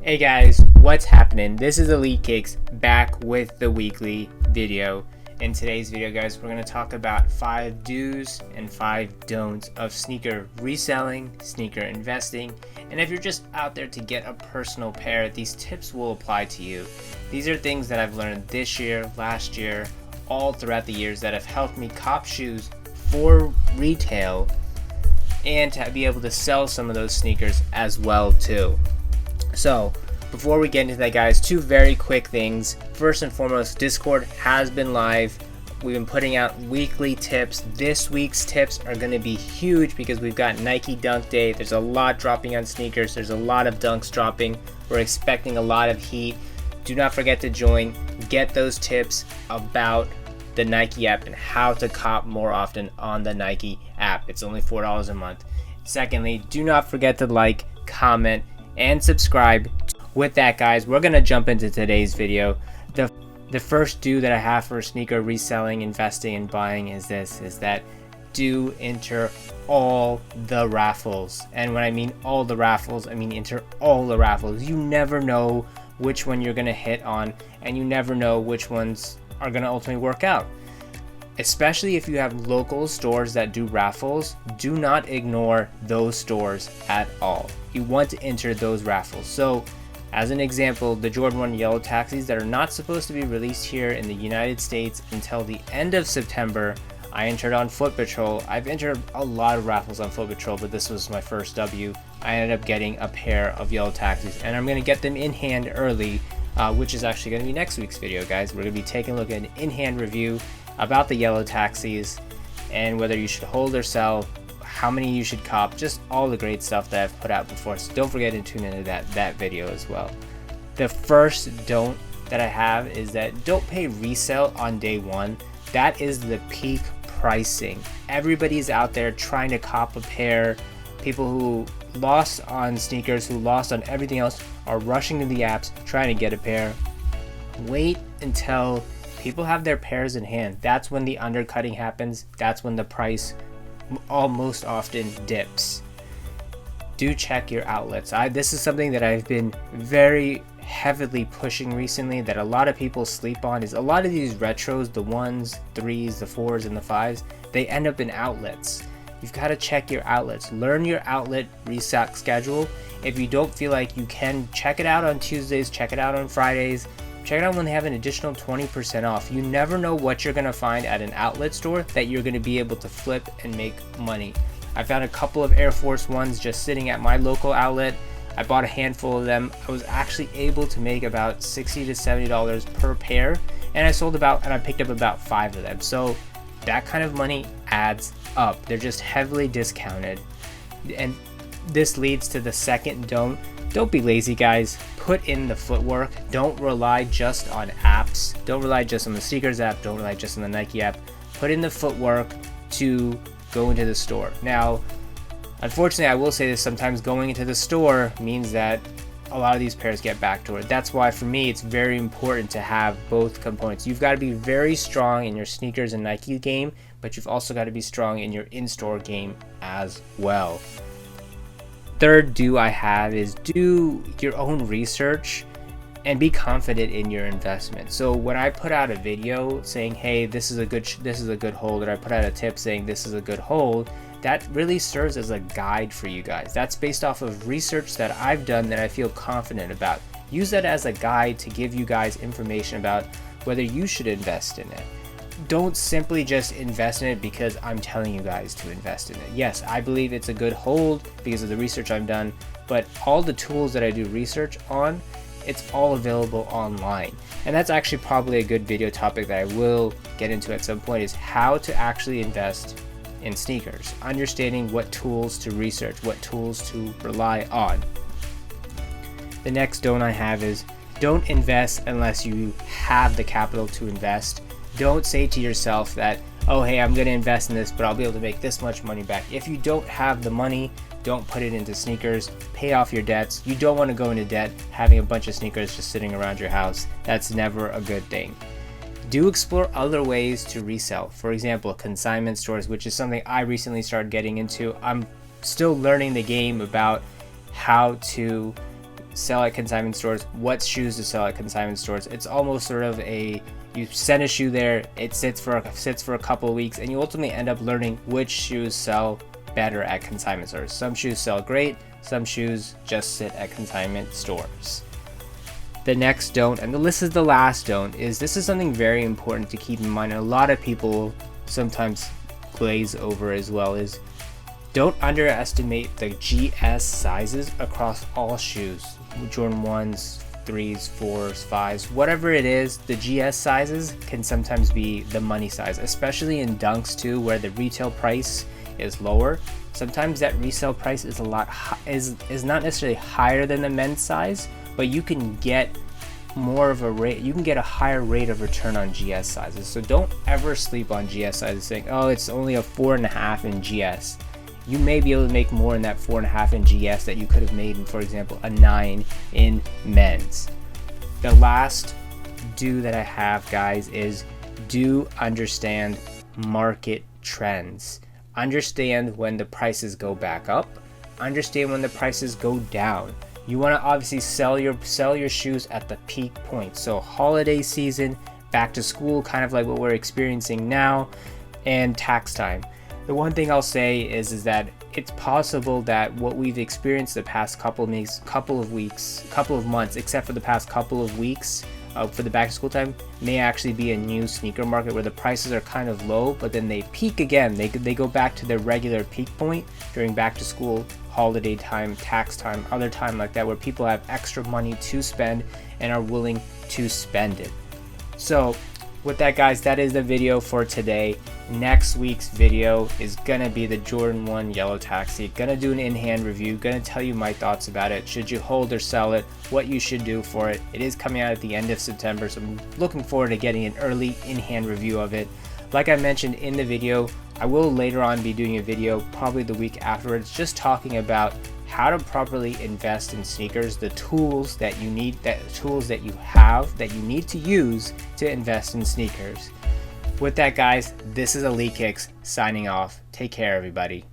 Hey guys, what's happening? This is Elite Kicks back with the weekly video. In today's video, guys, we're going to talk about 5 do's and 5 don'ts of sneaker reselling, sneaker investing, and if you're just out there to get a personal pair, these tips will apply to you. These are things that I've learned this year, last year, all throughout the years that have helped me cop shoes for retail and to be able to sell some of those sneakers as well too. So before we get into that, guys, 2 very quick things. First and foremost, Discord has been live. We've been putting out weekly tips. This week's tips are going to be huge because we've got Nike Dunk Day. There's a lot dropping on sneakers. There's a lot of dunks dropping. We're expecting a lot of heat. Do not forget to join. Get those tips about the Nike app and how to cop more often on the Nike app. It's only $4 a month. Secondly, do not forget to like, comment, and subscribe. With that, guys, we're gonna jump into today's video. The first do that I have for sneaker reselling, investing, and buying is that do enter all the raffles. And when I mean all the raffles, I mean enter all the raffles. You never know which one you're gonna hit on, and you never know which ones are gonna ultimately work out. Especially if you have local stores that do raffles, do not ignore those stores at all. You want to enter those raffles. So as an example, the Jordan 1 yellow taxis that are not supposed to be released here in the United States until the end of September, I entered on Foot Patrol. I've entered a lot of raffles on Foot Patrol, but this was my first W. I ended up getting a pair of yellow taxis, and I'm going to get them in hand early, which is actually going to be next week's video, guys. We're going to be taking a look at an in-hand review about the yellow taxis and whether you should hold or sell, how many you should cop, just all the great stuff that I've put out before. So don't forget to tune into that video as well. The first don't that I have is that don't pay resale on day one. That is the peak pricing. Everybody's out there trying to cop a pair. People who lost on sneakers, who lost on everything else, are rushing to the apps trying to get a pair. Wait until people have their pairs in hand. That's when the undercutting happens. That's when the price almost often dips. Do check your outlets. This is something that I've been very heavily pushing recently that a lot of people sleep on. Is a lot of these retros, the 1s, 3s, the 4s, and the 5s, they end up in outlets. You've got to check your outlets. Learn your outlet restock schedule. If you don't feel like you can, check it out on Tuesdays, check it out on Fridays. Check it out when they have an additional 20% off. You never know what you're going to find at an outlet store that you're going to be able to flip and make money. I found a couple of Air Force Ones just sitting at my local outlet. I bought a handful of them. I was actually able to make about $60 to $70 per pair, and I picked up about 5 of them. So that kind of money adds up. They're just heavily discounted. And this leads to the second don't. Don't be lazy, guys. Put in the footwork. Don't rely just on apps. Don't rely just on the sneakers app. Don't rely just on the Nike app. Put in the footwork to go into the store. Now, unfortunately, I will say this, sometimes going into the store means that a lot of these pairs get backdoored. That's why for me it's very important to have both components. You've got to be very strong in your sneakers and Nike game, but you've also got to be strong in your in-store game as well. Third do I have is do your own research and be confident in your investment. So when I put out a video saying, hey, this is a good hold, or I put out a tip saying this is a good hold, that really serves as a guide for you guys. That's based off of research that I've done that I feel confident about. Use that as a guide to give you guys information about whether you should invest in it. Don't simply just invest in it because I'm telling you guys to invest in it. Yes, I believe it's a good hold because of the research I've done, but all the tools that I do research on, it's all available online. And that's actually probably a good video topic that I will get into at some point, is how to actually invest in sneakers. Understanding what tools to research, what tools to rely on. The next don't I have is don't invest unless you have the capital to invest. Don't say to yourself that, oh, hey, I'm going to invest in this, but I'll be able to make this much money back. If you don't have the money, don't put it into sneakers. Pay off your debts. You don't want to go into debt having a bunch of sneakers just sitting around your house. That's never a good thing. Do explore other ways to resell. For example, consignment stores, which is something I recently started getting into. I'm still learning the game about how to sell at consignment stores, what shoes to sell at consignment stores. It's almost sort of a, you send a shoe there, it sits for a couple of weeks, and you ultimately end up learning which shoes sell better at consignment stores. Some shoes sell great, some shoes just sit at consignment stores. The next don't, and this is the last don't, is this is something very important to keep in mind, and a lot of people sometimes glaze over as well, is don't underestimate the GS sizes across all shoes. Jordan 1s, 3s, 4s, 5s, whatever it is, the GS sizes can sometimes be the money size, especially in dunks too, where the retail price is lower. Sometimes that resale price is is not necessarily higher than the men's size, but you can get more of a rate, you can get a higher rate of return on GS sizes. So don't ever sleep on GS sizes saying, oh, it's only a 4.5 in GS. You may be able to make more in that 4.5 in GS that you could have made in, for example, a 9 in men's. The last do that I have, guys, is do understand market trends. Understand when the prices go back up. Understand when the prices go down. You want to obviously sell your shoes at the peak point. So holiday season, back to school, kind of like what we're experiencing now, and tax time. The one thing I'll say is that it's possible that what we've experienced the past couple of months, except for the past couple of weeks for the back to school time, may actually be a new sneaker market where the prices are kind of low, but then they peak again. They go back to their regular peak point during back to school, holiday time, tax time, other time like that, where people have extra money to spend and are willing to spend it. So with that, guys, that is the video for today. Next week's video is gonna be the Jordan 1 Yellow Taxi. Gonna do an in-hand review, gonna tell you my thoughts about it. Should you hold or sell it, what you should do for it. It is coming out at the end of September, so I'm looking forward to getting an early in-hand review of it. Like I mentioned in the video, I will later on be doing a video, probably the week afterwards, just talking about how to properly invest in sneakers, the tools that you need, tools that you have that you need to use to invest in sneakers. With that, guys, this is Elite Kicks signing off. Take care, everybody.